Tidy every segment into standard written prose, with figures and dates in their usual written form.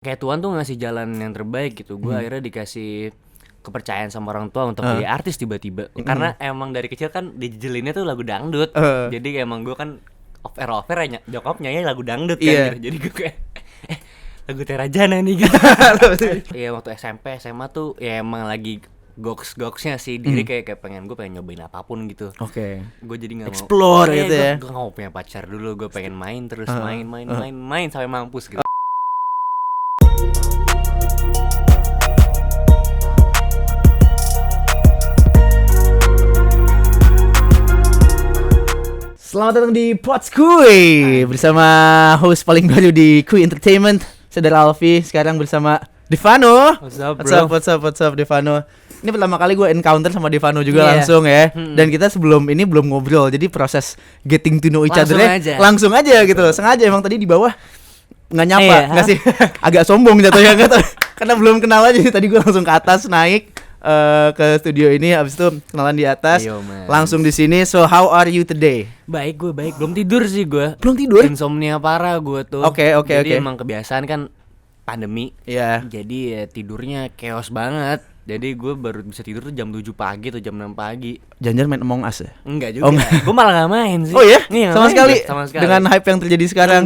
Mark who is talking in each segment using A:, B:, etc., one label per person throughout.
A: kayak Tuhan tuh ngasih jalan yang terbaik gitu. Gue akhirnya dikasih kepercayaan sama orang tua untuk jadi artis tiba-tiba. Karena emang dari kecil kan dijejelinnya tuh lagu dangdut. Jadi emang gue kan off-air ya nyokap nyanyi lagu dangdut kan gitu. Jadi gue kayak lagu Terajana nih gitu. Iya waktu SMP SMA tuh ya emang lagi goksnya sih diri kayak gue pengen nyobain apapun gitu.
B: Oke.
A: Gue jadi nggak mau
B: Explore gitu ya.
A: Gue nggak mau punya pacar dulu. Gue pengen main terus main sampai mampus gitu.
B: Selamat datang di Potskuy bersama host paling baru di Kui Entertainment, Saudara Alfi. Sekarang bersama Devano.
A: What's up,
B: Devano. Ini pertama kali gue encounter sama Devano juga langsung ya. Dan kita sebelum ini belum ngobrol. Jadi proses getting to know each other langsung aja gitu. Sengaja emang tadi di bawah nggak nyapa, nggak sih? Agak sombong jatuhnya nggak tahu. Karena belum kenal aja. Tadi gue langsung ke atas naik ke studio ini, habis itu kenalan di atas. Langsung di sini. So how are you today?
A: Baik, gue baik. Belum tidur sih gue.
B: Belum tidur?
A: Insomnia parah gue tuh.
B: Oke.
A: Jadi emang kebiasaan kan pandemi.
B: Iya.
A: Jadi ya tidurnya chaos banget. Jadi gue baru bisa tidur tuh jam 7 pagi atau jam 6 pagi.
B: Jangan main Among Us ya?
A: Enggak juga. Gue malah gak main sih.
B: Oh ya? Sama sekali. Dengan hype yang terjadi sekarang.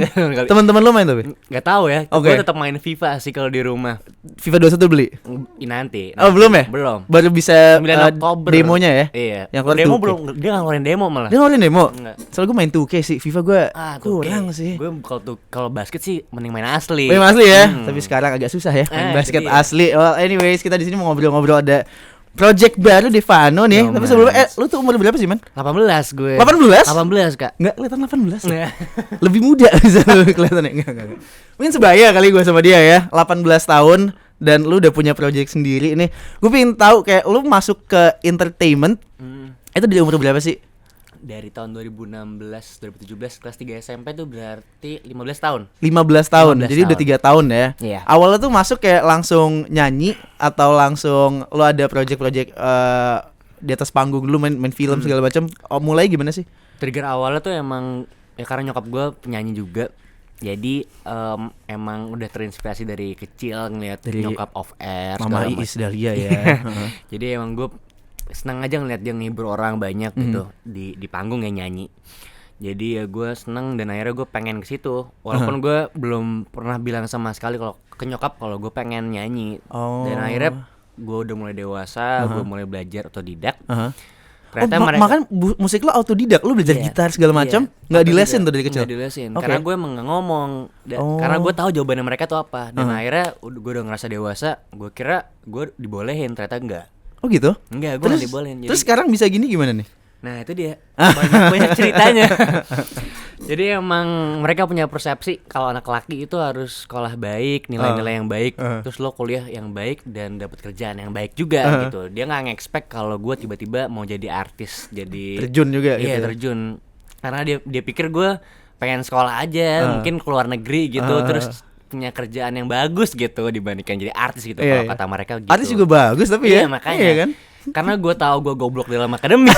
B: Teman-teman lo main tapi?
A: Gak tahu ya. Gue tetap main FIFA sih kalau di rumah.
B: FIFA 21 beli?
A: Nanti.
B: Oh belum ya?
A: Belum.
B: Baru bisa
A: 9 Oktober
B: demonya ya?
A: Iya.
B: Yang keluar
A: demo
B: 2K.
A: belum. Dia gak ngeluarin demo malah.
B: Dia ngeluarin demo?
A: Enggak.
B: Soalnya gue main 2K sih. FIFA gue kurang sih.
A: Gue kalau basket sih mending main asli.
B: Main asli ya? Tapi sekarang agak susah ya main basket asli. Well anyways, kita di sini mau ngobrol-ngobrol ada project baru Devano nih. Tapi sebelumnya lu tuh umur berapa sih, Man?
A: 18 gue.
B: 18,
A: Kak.
B: Enggak kelihatan 18. Lebih muda bisa lu kelihatannya. Enggak. Mungkin sebaya kali gue sama dia ya. 18 tahun dan lu udah punya project sendiri nih. Gue pengen tahu kayak lu masuk ke entertainment. Itu dari umur berapa sih?
A: Dari tahun 2016, 2017 kelas 3 SMP tuh berarti 15 tahun.
B: 15 tahun. Jadi udah 3 tahun ya.
A: Iya.
B: Awalnya tuh masuk kayak langsung nyanyi atau langsung lu ada project-project di atas panggung dulu main film segala macam. Mulai gimana sih?
A: Trigger awalnya tuh emang ya karena nyokap gue penyanyi juga. Jadi emang udah terinspirasi dari kecil ngeliat dari nyokap off air
B: Mama Iis Dahlia ya.
A: Jadi emang gue senang aja ngeliat dia ngehibur orang banyak gitu di panggung ya nyanyi. Jadi ya gue seneng dan akhirnya gue pengen ke situ. Walaupun gue belum pernah bilang sama sekali kalau ke nyokap kalau gue pengen nyanyi. Dan akhirnya gue udah mulai dewasa, gue mulai belajar otodidak. Ternyata
B: makan musik lo autodidak, lo belajar gitar segala macam, nggak dilesin tuh dari kecil.
A: Nggak dilesin, karena gue emang nggak ngomong, karena gue tahu jawabannya mereka tuh apa. Dan akhirnya gue udah ngerasa dewasa, gue kira gue dibolehin, ternyata enggak.
B: Oh gitu?
A: Enggak, gue nggak dibolehin.
B: Terus sekarang bisa gini gimana nih?
A: Nah itu dia, banyak ceritanya. Jadi emang mereka punya persepsi kalau anak laki itu harus sekolah baik, nilai-nilai yang baik, terus lo kuliah yang baik dan dapat kerjaan yang baik juga gitu. Dia nggak nge-expect kalau gue tiba-tiba mau jadi artis, jadi
B: terjun juga.
A: Iya gitu. Terjun, karena dia pikir gue pengen sekolah aja, mungkin keluar negeri gitu, terus punya kerjaan yang bagus gitu dibandingkan jadi artis gitu. Kalau kata mereka gitu.
B: Artis juga bagus tapi ya.
A: Makanya.
B: Iya kan?
A: Karena gue tahu gue goblok dalam akademis.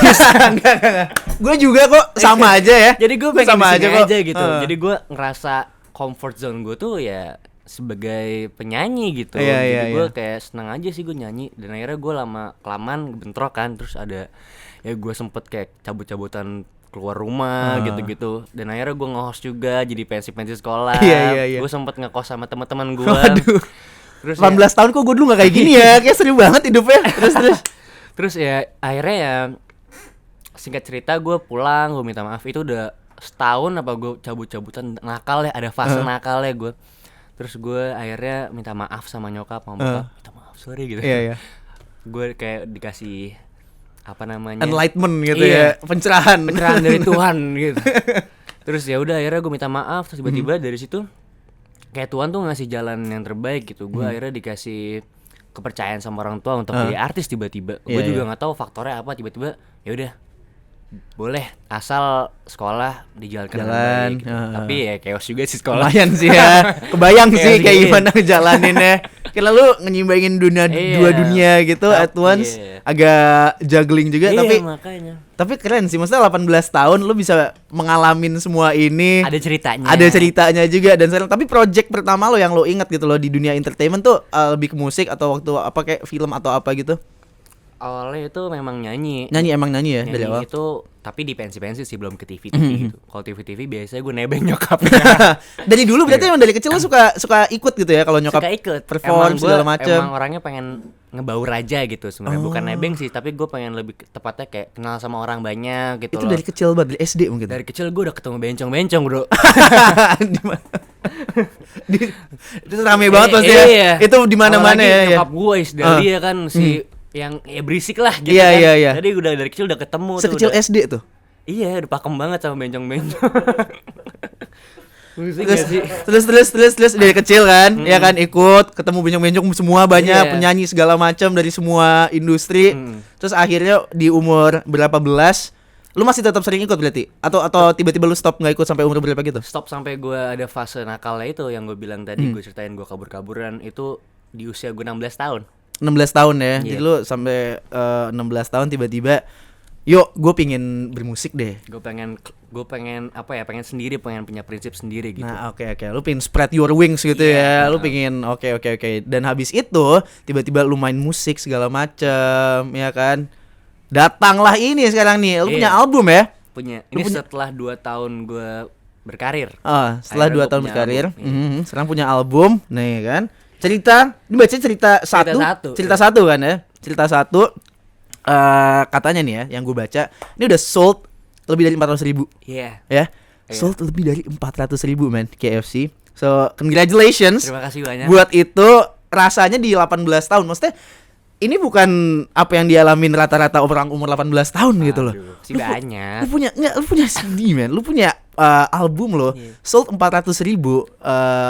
B: Gue juga kok sama aja ya.
A: Jadi gue pengen sama aja gitu. Jadi gue ngerasa comfort zone gue tuh ya sebagai penyanyi gitu. Jadi gue kayak senang aja sih gue nyanyi. Dan akhirnya gue lama-kelamaan bentrok kan. Terus ada ya gue sempet kayak cabut-cabutan keluar rumah gitu-gitu. Dan akhirnya gue nge-host juga jadi pensi-pensi sekolah. Gue sempet ngekos sama teman-teman gue.
B: Waduh.
A: Terus
B: 18 tahun kok gue dulu gak kayak gini ya. Kayak seru banget hidupnya.
A: Terus ya akhirnya ya singkat cerita gue pulang, gue minta maaf. Itu udah setahun apa gue cabut-cabutan nakal ya, ada fase nakal ya gue. Terus gue akhirnya minta maaf sama nyokap, minta maaf sorry gitu. Gue kayak dikasih apa namanya
B: enlightenment gitu ya, pencerahan
A: dari Tuhan gitu. Terus ya udah akhirnya gue minta maaf. Terus tiba-tiba dari situ kayak Tuhan tuh ngasih jalan yang terbaik gitu. Gue akhirnya dikasih kepercayaan sama orang tua untuk jadi artis tiba-tiba. Gue juga nggak tahu faktornya apa, tiba-tiba ya udah boleh asal sekolah dijalankan dengan baik. Tapi ya chaos juga sih sekolah.
B: Lumayan sih ya. Kebayang sih kayak gimana ngejalaninnya. Karena lu nyimbangin dua dunia gitu at once, agak juggling juga,
A: makanya.
B: Tapi keren sih, maksudnya 18 tahun lu bisa mengalamin semua ini.
A: Ada ceritanya.
B: Ada ceritanya juga dan sekarang. Tapi project pertama lo yang lo ingat gitu loh di dunia entertainment tuh lebih ke musik atau waktu apa kayak film atau apa gitu?
A: Awalnya itu memang nyanyi
B: ya
A: dari
B: awal.
A: Itu tapi di pensi sih, belum ke TV gitu. Kalau TV biasanya gue nebeng nyokap.
B: Dari dulu berarti emang dari kecil lo suka ikut gitu ya kalau nyokap
A: suka ikut
B: perform segala macam.
A: Emang orangnya pengen ngebaur aja gitu sebenarnya, bukan nebeng sih, tapi gue pengen lebih tepatnya kayak kenal sama orang banyak gitu.
B: Itu
A: loh.
B: Dari kecil banget, dari SD mungkin.
A: Dari kecil gue udah ketemu bencong bro.
B: Itu rame banget pasti ya.
A: Iya.
B: Itu di mana-mana ya.
A: Nyokap gue dari dia kan si yang berisik lah gitu
B: kan.
A: Iya. Jadi udah dari kecil udah ketemu.
B: Sekecil
A: tuh,
B: SD tuh.
A: Iya, udah pakem banget sama bencong-bencong.
B: Terus dari kecil kan, ya kan ikut ketemu bencong-bencong semua banyak penyanyi segala macam dari semua industri. Terus akhirnya di umur berapa belas, lu masih tetap sering ikut berarti? Atau tiba-tiba lu stop nggak ikut sampai umur berapa gitu?
A: Stop sampai gue ada fase nakalnya itu yang gue bilang tadi, gue ceritain gue kabur-kaburan itu di usia gue 16 tahun.
B: 16 tahun ya. Jadi lu sampai 16 tahun tiba-tiba yuk, gue pengen bermusik deh.
A: Gue pengen apa ya? Pengen sendiri, pengen punya prinsip sendiri gitu.
B: Nah, oke. Lu pengen spread your wings gitu ya. Lu pengen oke. Dan habis itu tiba-tiba lu main musik segala macem, ya kan? Datanglah ini sekarang nih. Lu punya album ya?
A: Punya. Ini setelah 2 tahun gue berkarir.
B: Setelah 2 tahun berkarir. Sekarang punya album, nih kan? Ini baca cerita satu kan ya? Cerita satu. Katanya nih ya, yang gue baca ini udah sold lebih dari 400.000. Ya, sold lebih dari 400.000 man, KFC. So congratulations.
A: Terima kasih banyak.
B: Buat itu rasanya di 18 tahun. Maksudnya ini bukan apa yang dialamin rata-rata orang umur 18 tahun gitu loh.
A: Banyak.
B: Lu punya CD man, lu punya album lo, sold 400.000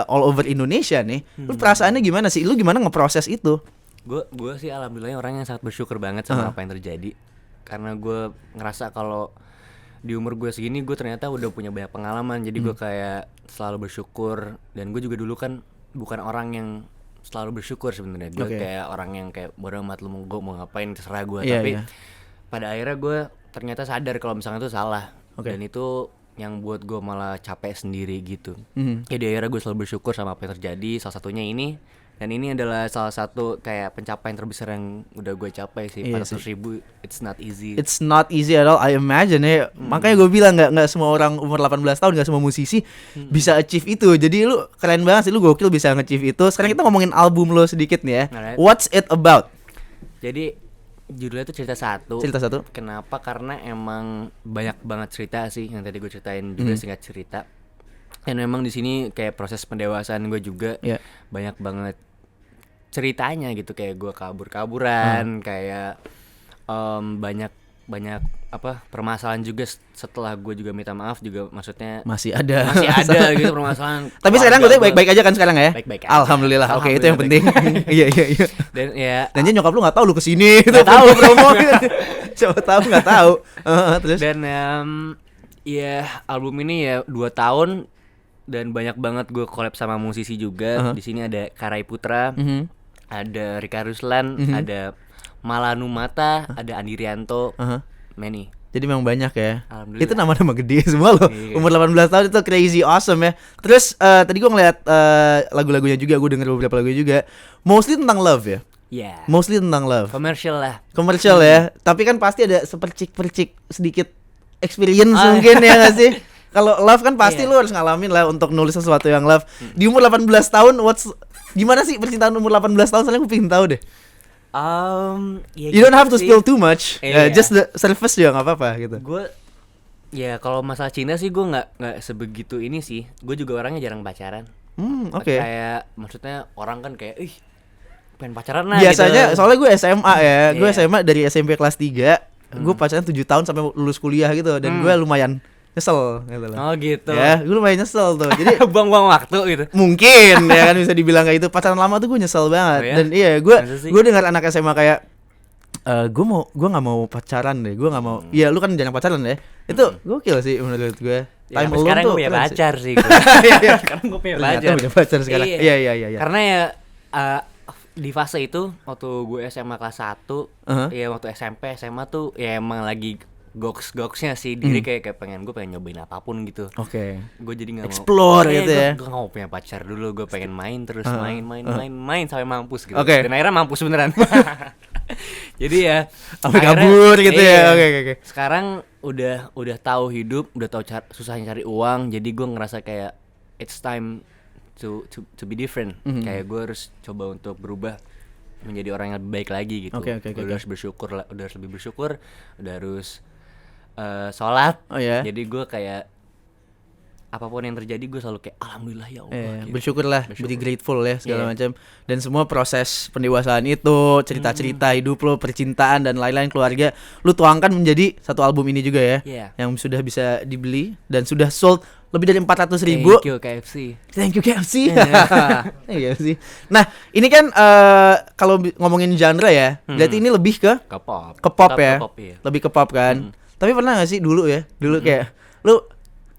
B: all over Indonesia nih. Lu perasaannya gimana sih? Lu gimana ngeproses itu?
A: Gue sih alhamdulillah orang yang sangat bersyukur banget sama apa yang terjadi, karena gue ngerasa kalau di umur gue segini gue ternyata udah punya banyak pengalaman. Jadi gue kayak selalu bersyukur, dan gue juga dulu kan bukan orang yang selalu bersyukur sebenarnya. Gue kayak orang yang kayak bodo amat lu mau ngapain terserah gue. Tapi pada akhirnya gue ternyata sadar kalau misalnya itu salah, dan itu yang buat gue malah capek sendiri gitu. Jadi akhirnya gue selalu bersyukur sama apa yang terjadi. Salah satunya ini. Dan ini adalah salah satu kayak pencapaian terbesar yang udah gue capai sih. 400.000, it's not easy.
B: It's not easy at all, I imagine ya. Makanya gue bilang gak semua orang umur 18 tahun, gak semua musisi bisa achieve itu. Jadi lu keren banget sih, lu gokil bisa nge-achieve itu. Sekarang kita ngomongin album lo sedikit nih ya. What's it about?
A: Jadi judulnya tuh cerita satu. Kenapa? Karena emang banyak banget cerita sih yang tadi gue ceritain juga, singkat cerita. Dan memang di sini kayak proses pendewasaan gue juga banyak banget ceritanya gitu, kayak gue kabur-kaburan, kayak banyak apa permasalahan juga setelah gue juga minta maaf juga, maksudnya masih ada gitu permasalahan.
B: Tapi sekarang gue baik-baik aja kan sekarang ya?
A: Baik-baik aja.
B: Alhamdulillah. Oke, itu yang penting. Iya. Dan nyokap lu nggak tahu lu kesini,
A: itu tahu promo.
B: Siapa tahu nggak tahu. Terus
A: dan album ini 2 tahun dan banyak banget gue collab sama musisi juga. Di sini ada Karai Putra, ada Rika Ruslan, ada Malanu Mata, ada Andi Rianto, many.
B: Jadi memang banyak ya. Itu nama-nama gede semua loh. Umur 18 tahun itu crazy awesome ya. Terus tadi gue ngeliat lagu-lagunya juga, gue denger beberapa lagu juga. Mostly tentang love ya. Mostly tentang love. Komersial ya. Tapi kan pasti ada sepercik-percik sedikit experience mungkin ya gak sih? Kalau love kan pasti lu harus ngalamin lah untuk nulis sesuatu yang love. Di umur 18 tahun gimana sih percintaan umur 18 tahun? Soalnya gue pengen tahu deh. You don't have to spill too much. Just the surface juga gak apa-apa gitu.
A: Gue kalau masalah cinta sih gue nggak sebegitu ini sih. Gue juga orangnya jarang pacaran. Kayak maksudnya orang kan kayak pengen pacaran lah
B: biasanya gitu. Soalnya gue SMA ya. Gue SMA dari SMP kelas 3. Gue pacaran 7 tahun sampai lulus kuliah gitu. Dan gue lumayan nyesel gitu loh.
A: Oh gitu.
B: Ya, gue lumayan nyesel tuh. Jadi
A: buang-buang waktu gitu.
B: Mungkin ya kan bisa dibilang kayak itu. Pacaran lama tuh gue nyesel banget. Dan gue dengar anak SMA kayak gue nggak mau pacaran deh. Gue nggak mau. Iya, lu kan jarang pacaran ya. Itu gokil sih menurut gue.
A: Time alone sekarang gue punya pacar sih. Sekarang gue punya pacar.
B: Punya pacar sekarang. Iya.
A: Karena di fase itu waktu gue SMA kelas 1, ya waktu SMP, SMA tuh ya emang lagi goksnya sih diri kayak pengen nyobain apapun gitu.
B: Oke.
A: Gue jadi nggak mau
B: explore gitu ya.
A: Gue nggak mau punya pacar dulu, gue pengen main terus main sampai mampus gitu. Dan akhirnya mampus beneran. Jadi ya
B: sampai kabur gitu ya. Oke.
A: Sekarang udah tahu hidup, udah tahu susahnya cari uang, jadi gue ngerasa kayak it's time to be different. Kayak gue harus coba untuk berubah menjadi orang yang lebih baik lagi gitu. Udah harus bersyukur, udah harus lebih bersyukur, udah harus sholat. Jadi gue kayak apapun yang terjadi gue selalu kayak alhamdulillah ya Allah.
B: Gitu. Bersyukurlah, be grateful ya segala macam. Dan semua proses pendewasaan itu, cerita-cerita hidup lo, percintaan dan lain-lain keluarga, lu tuangkan menjadi satu album ini juga ya. Yang sudah bisa dibeli dan sudah sold lebih dari 400.000. Thank you KFC. Nah, ini kan kalau ngomongin genre ya, berarti ini lebih ke pop ya. Lebih ke pop kan. Tapi pernah gak sih dulu kayak lu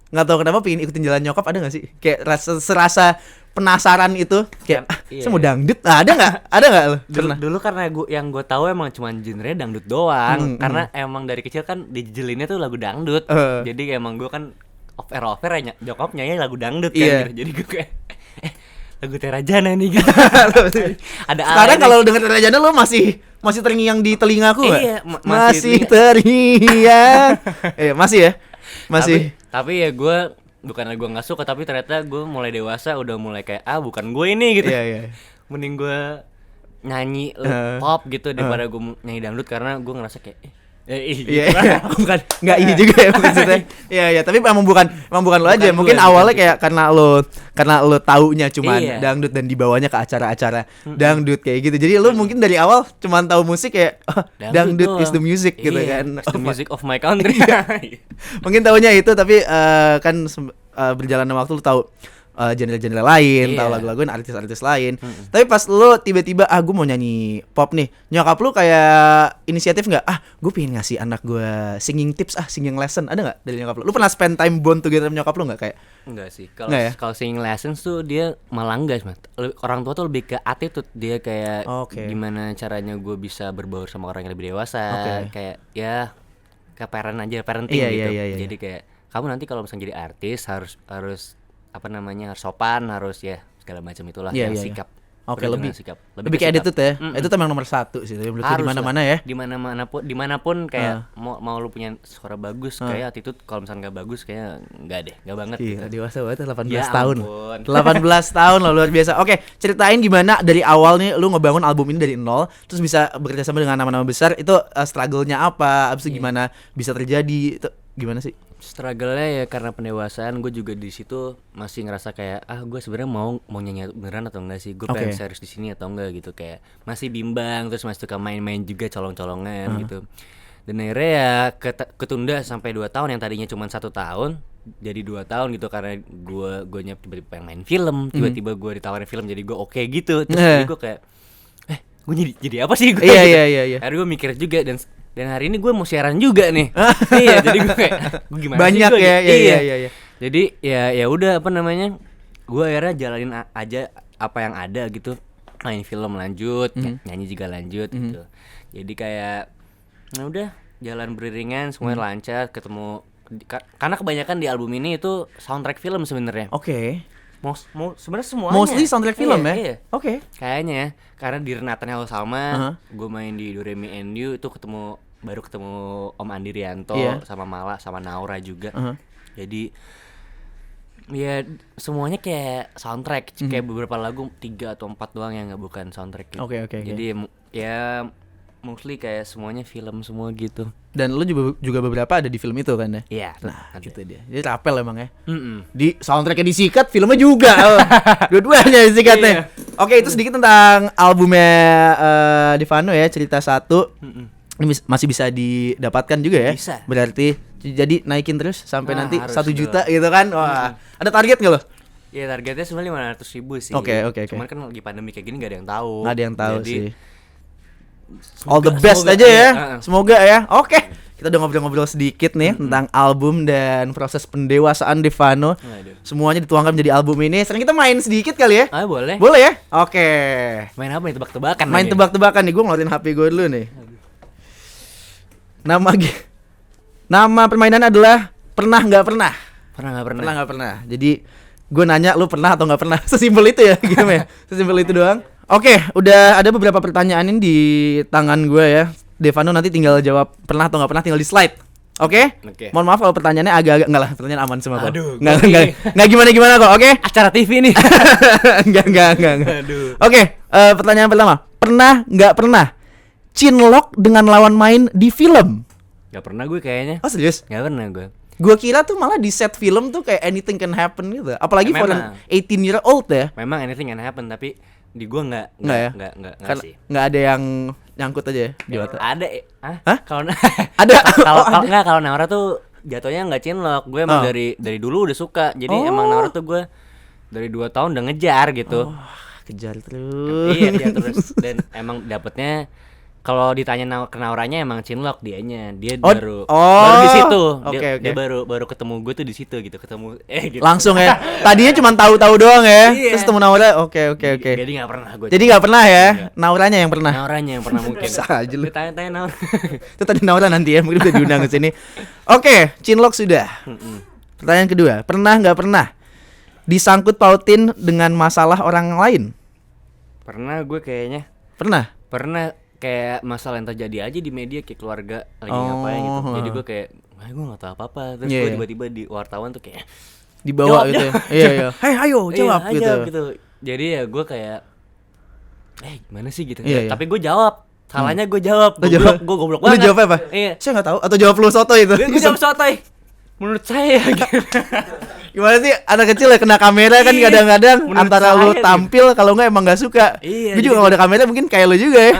B: nggak tahu kenapa pengen ikutin jalan nyokap, ada nggak sih kayak serasa penasaran itu kayak saya mau dangdut, ada nggak lo?
A: Dulu karena yang gue tahu emang cuma genre dangdut doang, karena emang dari kecil kan dijelinnya tuh lagu dangdut, jadi emang gue kan off air ya nyokap nyanyi lagu dangdut kan gitu. Jadi gue kayak lagu Terajana nih gitu. Ada
B: sekarang kalau denger Terajana lo masih terngiang di telingaku nggak? Masih terngiang. Masih ya. Masih.
A: Tapi ya gue bukannya gue nggak suka, tapi ternyata gue mulai dewasa udah mulai kayak bukan gue ini gitu. Mending gue nyanyi pop gitu daripada gue nyanyi dangdut, karena gue ngerasa kayak
B: bukan nggak juga ya maksudnya. Iya, tapi emang bukan lo aja. Mungkin awalnya kayak karena lo taunya cuman dangdut dan dibawanya ke acara-acara dangdut kayak gitu. Jadi lo mungkin dari awal cuman tahu musik kayak dangdut is the music gitu kan.
A: The music of my country.
B: Mungkin taunya itu, tapi kan berjalannya waktu lo tahu genre-genre lain, tahu lagu-lagu artis-artis lain. Tapi pas lu tiba-tiba gue mau nyanyi pop nih, nyokap lu kayak inisiatif nggak? Gue pengen ngasih anak gue singing tips, singing lesson, ada nggak dari nyokap lu? Lu pernah spend time bond together sama nyokap lu nggak kayak?
A: Enggak sih. Kalau singing lessons tuh dia malah enggak, Mas. Orang tua tuh lebih ke attitude, dia kayak gimana caranya gue bisa berbaur sama orang yang lebih dewasa, kayak ya ke parenting gitu. Jadi kayak kamu nanti kalau misalnya jadi artis harus harus sopan, harus ya segala macam itulah, sikap.
B: Lebih kayak attitude ya. Itu tuh memang nomor 1 sih. Menurut di mana-mana ya.
A: Dimanapun kayak mau lu punya suara bagus, kayak attitude kalau misalnya nggak bagus kayak nggak deh, nggak banget.
B: Iya, gitu. Dewasa banget 18 tahun. 18 tahun loh, luar biasa. Oke, ceritain gimana dari awal nih lu ngebangun album ini dari nol, terus bisa bekerja sama dengan nama-nama besar. Itu struggle-nya apa? Abis itu gimana bisa terjadi? Itu gimana sih?
A: Struggle-nya ya karena pendewasaan. Gue juga di situ masih ngerasa kayak gue sebenarnya mau nyanyi beneran atau enggak sih, gue pengen serius di sini atau enggak gitu, kayak masih bimbang, terus masih suka main-main juga colong-colongan gitu. Dan akhirnya ya ketunda sampai 2 tahun, yang tadinya cuma 1 tahun jadi 2 tahun gitu, karena gue tiba-tiba pengen main film, tiba-tiba gue ditawarin film, jadi gue oke gitu. Terus jadi gue kayak gue jadi apa sih gue?
B: Iya.
A: Akhirnya gue mikir juga, dan hari ini gue mau siaran juga nih. Jadi gue kayak gimana
B: banyak
A: sih gue?
B: Iya.
A: Jadi ya udah gue akhirnya jalanin aja apa yang ada gitu. Main film lanjut, nyanyi juga lanjut gitu. Jadi kayak udah jalan beriringan, semuanya lancar, ketemu karena kebanyakan di album ini itu soundtrack film sebenarnya. Sebenarnya semuanya
B: mostly soundtrack film ya.
A: Kayaknya karena di Renatan Hello Salma, gue main di Do Re Mi and You itu baru ketemu Om Andi Rianto sama Mala sama Naura juga. Jadi ya semuanya kayak soundtrack, kayak beberapa lagu 3 atau 4 doang yang nggak bukan soundtrack gitu. Jadi ya mostly kayak semuanya film semua gitu.
B: Dan lu juga beberapa ada di film itu kan ya?
A: Iya.
B: Nah gitu dia. Jadi rapel emang ya. Di soundtracknya disikat, filmnya juga. Dua-duanya disikatnya. Oke, itu sedikit tentang albumnya Divano ya, cerita 1. Ini masih bisa didapatkan juga ya?
A: Bisa.
B: Berarti jadi naikin terus sampai nanti 1 juta gitu kan? Wah, ada target nggak lo?
A: Ya targetnya sebenarnya 500.000 sih.
B: Oke.
A: Cuman kan lagi pandemi kayak gini nggak ada yang tahu.
B: Nggak ada yang tahu
A: jadi,
B: sih. All the best aja ya. Semoga ya. Oke. Kita udah ngobrol-ngobrol sedikit nih tentang album dan proses pendewasaan Devano. Semuanya dituangkan menjadi album ini. Sekarang kita main sedikit kali ya?
A: Boleh.
B: Boleh ya? Oke.
A: Main apa nih, tebak-tebakan?
B: Main tebak-tebakan nih, gue ngeluarin HP gue dulu nih. Nama permainan adalah pernah nggak pernah. Pernah nggak pernah. Jadi gue nanya lu pernah atau nggak pernah. Sesimpel itu ya, gitu ya. Sesimpel itu doang. Oke, udah ada beberapa pertanyaan ini di tangan gue ya. Devano nanti tinggal jawab pernah atau nggak pernah, tinggal di slide. Oke? Mohon maaf kalau pertanyaannya agak-agak enggak lah, pertanyaan aman semua kok.
A: Aduh,
B: enggak gimana kok, oke?
A: Acara TV nih.
B: Enggak.
A: Aduh.
B: Oke, pertanyaan pertama. Pernah nggak pernah cinlok dengan lawan main di film?
A: Gak pernah gue kayaknya.
B: Oh serius?
A: Gak pernah gue.
B: Gue kira tuh malah di set film tuh kayak anything can happen gitu. Apalagi for an 18-year-old ya.
A: Memang anything can happen, tapi di gue nggak sih.
B: Nggak ada yang nyangkut aja ya di otak.
A: Ada.
B: Hah?
A: Kalau
B: Ada.
A: kalau Naura tuh jatuhnya nggak cinlok. Gue emang dari dulu udah suka. Jadi emang Naura tuh gue dari 2 tahun udah ngejar gitu.
B: Kejar terus.
A: Iya, dia terus, dan emang dapetnya kalau ditanya ke Nauranya emang cinlok dianya. Dia baru di situ.
B: Okay.
A: Dia baru ketemu gue tuh di situ gitu, gitu.
B: Langsung ya. Tadinya cuma tahu-tahu doang ya.
A: Iya.
B: Terus ketemu Naura. Oke.
A: Jadi enggak pernah gue.
B: Jadi enggak pernah ya. Nauranya yang pernah.
A: Nauranya yang pernah mungkin.
B: Bisa aja lu.
A: Tanya Naura.
B: Itu tadi Naura nanti ya, mungkin udah diundang ke sini. Oke, cinlok sudah. Pertanyaan kedua, pernah nggak pernah disangkut pautin dengan masalah orang lain?
A: Pernah gue kayaknya.
B: Pernah
A: Kayak masalah yang terjadi aja di media, kayak keluarga lagi ngapain gitu. Jadi gue kayak gue nggak tahu apa-apa. Terus gue tiba-tiba di wartawan tuh kayak
B: dibawa gitu ya. Iya. Hei ayo jawab
A: gitu. Jadi ya gue kayak gimana sih gitu. Tapi gue jawab. Salahnya gue jawab. Gue goblok banget.
B: Lu jawab apa?
A: Iya.
B: Saya nggak tahu. Atau jawab lu soto itu?
A: Gue jawab sotoy. Menurut saya gitu.
B: Gimana sih anak kecil ya kena kamera kan kadang-kadang antara lu tampil kalau enggak emang enggak suka. Gue juga kalau ada kamera mungkin kayak lu juga ya.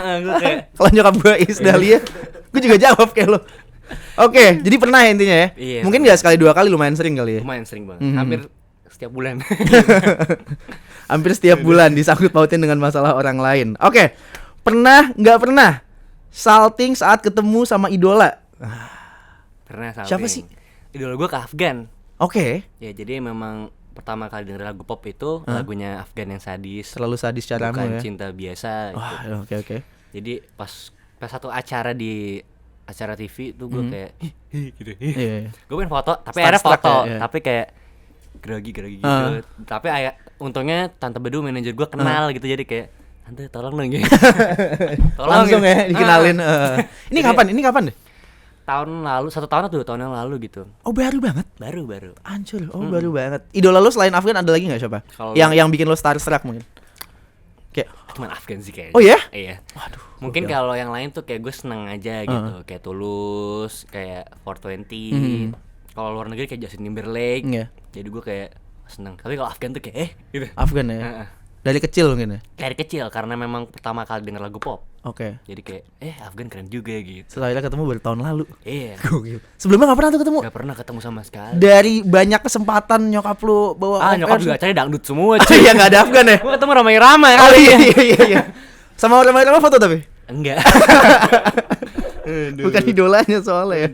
B: Kalau nyokap gue Isdalia, gue juga jawab kayak lu. Oke, jadi pernah ya intinya ya. Mungkin enggak sekali 2 kali, lumayan sering kali ya.
A: Lumayan sering banget. Hampir setiap bulan.
B: Hampir setiap bulan disangkut pautin dengan masalah orang lain. Oke. Pernah nggak pernah salting saat ketemu sama idola?
A: Pernah salting.
B: Siapa sih?
A: Idola gue ke Afgan.
B: Oke.
A: Ya jadi memang pertama kali denger lagu pop itu lagunya Afgan yang sadis.
B: Terlalu sadis caramu ya.
A: Bukan cinta biasa.
B: Wah,
A: gitu.
B: Oke.
A: Jadi pas satu acara di acara TV tuh gue kayak gitu.
B: Iya.
A: Gue pengen foto, tapi akhirnya foto,
B: ya.
A: Tapi kayak grogi gitu. Tapi untungnya Tante Bedu manajer gue kenal gitu, jadi kayak Tante tolong dong gitu.
B: Langsung ya dikenalin. Ini kapan deh?
A: Tahun lalu, 1 tahun atau 2 tahun yang lalu gitu.
B: Oh baru banget?
A: Baru.
B: Ancur, baru banget. Idola lu selain Afgan ada lagi gak siapa? Yang bikin lu starstruck mungkin? Kayak
A: cuman Afgan sih kayaknya.
B: Oh ya?
A: Iya. Waduh. Mungkin kalau yang lain tuh kayak gue seneng aja gitu. Kayak Tulus, kayak 420. Kalau luar negeri kayak Justin Timberlake. Jadi gue kayak seneng. Tapi kalau Afgan tuh kayak gitu.
B: Afgan ya? Dari kecil mungkin ya?
A: Dari kecil, karena memang pertama kali denger lagu pop.
B: Oke.
A: Jadi kayak Afgan keren juga gitu.
B: Setelah ketemu baru tahun lalu.
A: Iya.
B: Sebelumnya gak pernah tuh ketemu?
A: Gak pernah ketemu sama sekali.
B: Dari banyak kesempatan nyokap lu bawa
A: nyokap juga acaranya dangdut semua.
B: Iya gak ada Afgan ya?
A: Gue ketemu Rama Irama ya.
B: Oh iya. Sama Rama Irama foto tapi?
A: Enggak.
B: Bukan idolanya soalnya ya.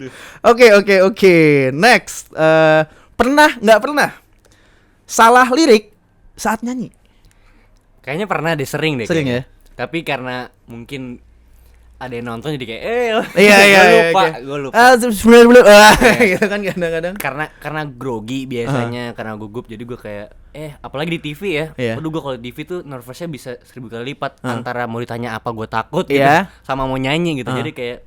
B: Oke. Next. Pernah gak pernah salah lirik saat nyanyi?
A: Kayaknya pernah deh, sering deh.
B: Sering ya?
A: Tapi karena mungkin ada yang nonton jadi kayak gue lupa.
B: Gitu kan kadang-kadang.
A: Karena grogi biasanya, karena gugup, jadi gue kayak apalagi di TV ya. Waduh, gue kalau di TV tuh nervousnya bisa 1000 kali lipat antara mau ditanya apa gue takut gitu sama mau nyanyi gitu. Jadi kayak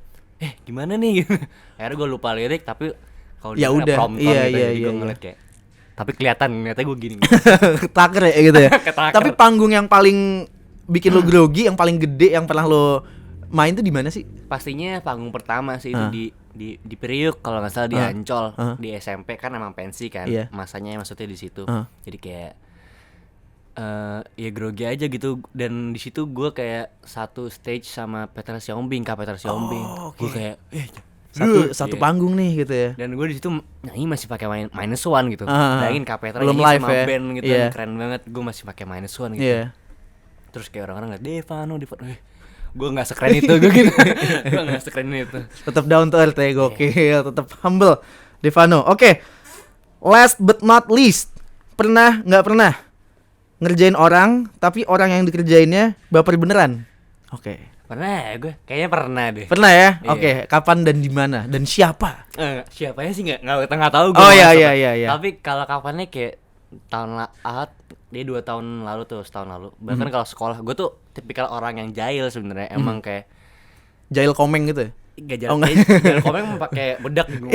A: gimana nih gitu. Akhirnya gue lupa lirik, tapi kalau
B: ya udah
A: prompton gitu, jadi gue ngeliat kayak tapi kelihatan ternyata gue gini.
B: Taker ya gitu ya. Tapi panggung yang paling bikin lo grogi, yang paling gede yang pernah lo main tuh di mana sih?
A: Pastinya panggung pertama sih itu di Priuk kalau nggak salah, di Ancol, di SMP kan emang pensi kan, masanya maksudnya di situ. Jadi kayak ya grogi aja gitu, dan di situ gue kayak satu stage sama Peter Siombing. Gue kayak
B: satu panggung nih gitu ya.
A: Dan gue di situ nyanyi masih pakai minus one gitu. Bayangin Kapetra
B: belum
A: nyanyi
B: live
A: sama
B: ya?
A: band gitu, keren banget. Gue masih pakai minus one gitu. Terus kayak orang-orang ngeliat Devano. gue nggak sekeren itu gue gitu. Gue nggak sekeren itu.
B: Tetap down to earth ya, gokil, tetap humble. Devano, oke. Last but not least, pernah nggak pernah ngerjain orang tapi orang yang dikerjainnya baper beneran? Oke.
A: Pernah ya gue, kayaknya pernah deh.
B: Pernah ya?
A: Iya.
B: Oke, kapan dan di mana dan siapa?
A: Siapanya sih nggak tahu gue.
B: Oh iya.
A: Tapi kalau kapannya kayak dia 2 tahun lalu tuh, setahun lalu. Bahkan kalau sekolah gue tuh tipikal orang yang jahil sebenarnya. Emang kayak
B: jahil komeng gitu.
A: Gak jahil, jahil komeng pakai bedak gitu.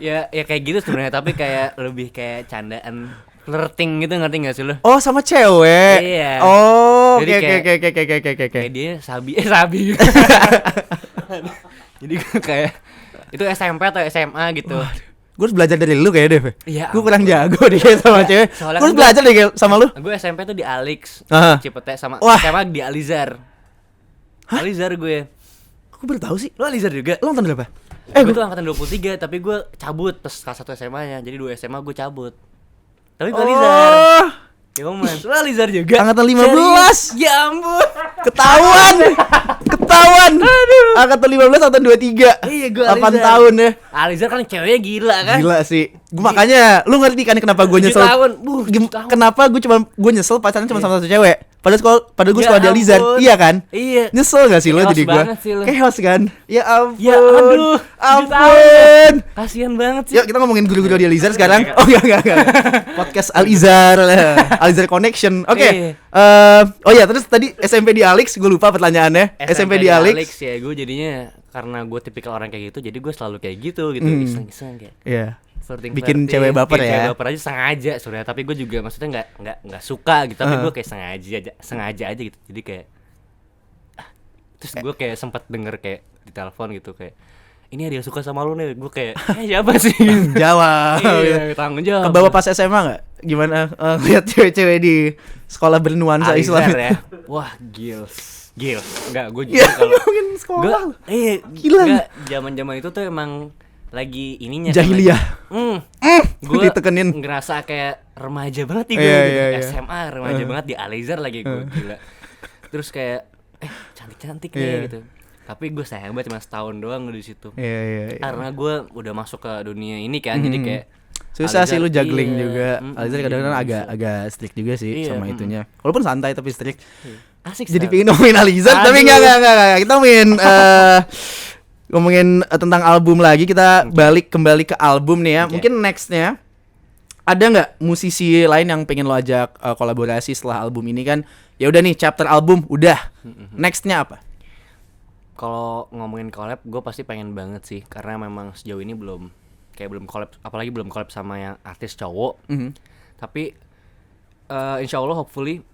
A: ya kayak gitu sebenarnya, tapi kayak lebih kayak candaan flirting gitu, ngerti gak sih lu?
B: Oh, sama cewek.
A: Iya.
B: Oh, oke.
A: Kayak dia sabi. Jadi gue kayak itu SMP atau SMA gitu.
B: Gue harus belajar dari lu kayaknya deh.
A: Iya.
B: Gue kurang jago deh sama cewek. Gue harus belajar deh sama lu.
A: Gue SMP tuh di Alex, Cipete, sama SMA di Alizar. Alizar gue.
B: Aku baru tahu sih.
A: Lu Alizar juga?
B: Lu angkatan berapa?
A: Gue tuh angkatan 23, tapi gue cabut pas kelas 1 SMA-nya. Jadi 2 SMA gue cabut. Tapi gue Alizar. Ya Mas, lu Alizar juga?
B: Angkatan 15.
A: Ya ampun.
B: Ketahuan. Aduh. Angkatan 15 angkatan 23.
A: Iya, gue
B: 8
A: Alizar.
B: tahun ya.
A: Alizar kan ceweknya gila kan?
B: Gila sih. Makanya lu ngerti kan kenapa gue nyesel?
A: 7 tahun. 7 tahun.
B: Kenapa gue nyesel pacaran cuma sama satu cewek? Padahal gue
A: Ya
B: sekolah di Alizar.
A: ampun.
B: Iya kan?
A: Iya.
B: Nyesel gak sih lo
A: Chaos
B: jadi gue?
A: banget sih lo.
B: Chaos kan? Ya ampun.
A: Ya aduh. 7 tahun.
B: Ampun.
A: Kasian banget sih.
B: Yuk kita ngomongin guru-guru di Alizar sekarang. Oh enggak. Podcast Alizar. Alizar Connection. Oke. Oh ya, terus tadi SMP di Alex, gue lupa pertanyaannya. SMP di Alex
A: ya, gue jadinya karena gue tipikal orang kayak gitu, jadi gue selalu kayak gitu iseng-iseng kayak.
B: Iya.
A: Flirting,
B: Bikin cewek baper ya.
A: Cewek baper aja sengaja sebenarnya, tapi gue juga maksudnya nggak suka gitu, tapi gue kayak sengaja aja gitu. Jadi kayak terus gue kayak sempat denger kayak di telepon gitu kayak, ini ada yang suka sama lu nih. Gue kayak siapa sih?
B: Jawab.
A: Iya, tanggung jawab.
B: Kebawa pas SMA nggak? Gimana lihat cewek-cewek di sekolah bernuansa Islam
A: ya? Wah, gils. Enggak, gue juga kalau
B: ngomongin sekolah.
A: Gila. Enggak, zaman-zaman itu tuh emang lagi ininya
B: jahiliyah.
A: Gue
B: ditekenin.
A: ngerasa kayak remaja banget nih gue
B: Iya.
A: SMA remaja banget di Alizar lagi gue gila. Terus kayak cantik-cantik nih gitu. Tapi gue sayang banget cuma setahun doang di situ.
B: Iya.
A: Karena gue udah masuk ke dunia ini kan, jadi kayak
B: susah
A: Alizar,
B: sih lu juggling
A: iya.
B: juga. Alizar kadang-kadang agak strict juga sih sama itunya. Walaupun santai tapi strict.
A: Asik.
B: Jadi pengen ngomongin Alizar tapi enggak. Kita ngomongin tentang album lagi. Kita kembali ke album nih ya. Mungkin nextnya ada nggak musisi lain yang pengen lo ajak kolaborasi setelah album ini kan? Ya udah nih, chapter album udah. Nextnya apa?
A: Kalau ngomongin collab, gue pasti pengen banget sih, karena memang sejauh ini belum collab, apalagi belum collab sama yang artis cowok. Tapi insya Allah hopefully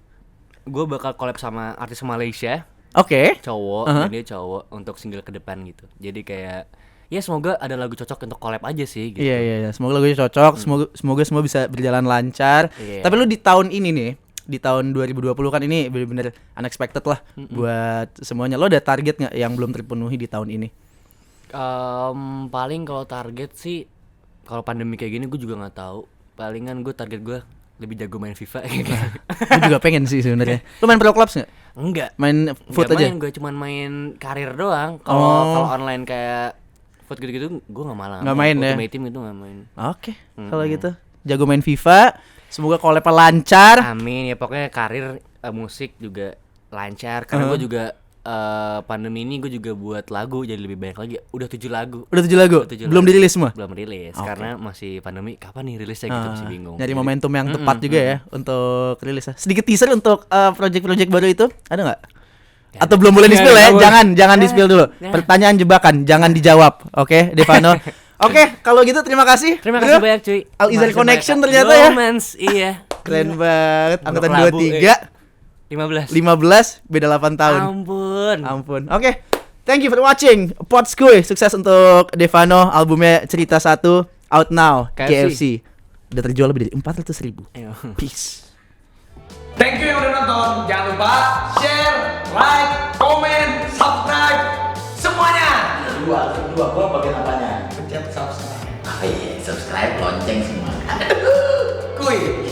A: gue bakal collab sama artis Malaysia.
B: Oke.
A: Cowok, dan dia cowok untuk single ke depan gitu. Jadi kayak ya semoga ada lagu cocok untuk collab aja sih gitu.
B: Iya. Semoga lagunya cocok, semoga semua bisa berjalan lancar. Tapi lu di tahun ini nih, di tahun 2020 kan ini bener-bener unexpected lah buat semuanya. Lo ada target nggak yang belum terpenuhi di tahun ini?
A: Paling kalau target sih, kalau pandemi kayak gini gue juga nggak tahu. Palingan gue target gue lebih jago main FIFA gitu.
B: Gue juga pengen sih sebenarnya. Lo main Pro Clubs nggak?
A: Enggak.
B: Main foot aja?
A: Gue cuman main karir doang. Kalau online kayak foot gitu-gitu gue nggak malah.
B: Nggak main ya?
A: Ultimate Team gitu nggak main.
B: Oke. Kalau gitu jago main FIFA. Semoga collab-nya lancar.
A: Amin ya, pokoknya karir musik juga lancar. Karena gue juga pandemi ini gue juga buat lagu jadi lebih banyak lagi. Udah 7 lagu.
B: Udah 7 lagu? Belum dirilis semua?
A: Belum rilis, karena masih pandemi. Kapan nih rilisnya gitu, masih bingung.
B: Nyari momentum yang tepat juga ya untuk rilis. Sedikit teaser untuk project-project baru itu ada nggak? Atau belum boleh di-spill ya? Jangan di-spill dulu. Pertanyaan jebakan, jangan dijawab. Oke, Devano. Oke, kalau gitu terima kasih.
A: Terima kasih banyak cuy.
B: Alizar Connection ternyata ya.
A: Iya.
B: Keren banget. Angkatan 23. 15 beda 8 tahun. Ampun. Oke. Thank you for watching Podskuy. Sukses untuk Devano, albumnya Cerita 1 out now. KFC. Udah terjual lebih dari 400.000. Peace.
C: Thank you yang udah nonton. Jangan lupa share, like, comment, subscribe semuanya.
D: Kedua gua bagian apanya?
C: Pencet subscribe.
D: Ah iya, subscribe, lonceng semua.
C: Kuy.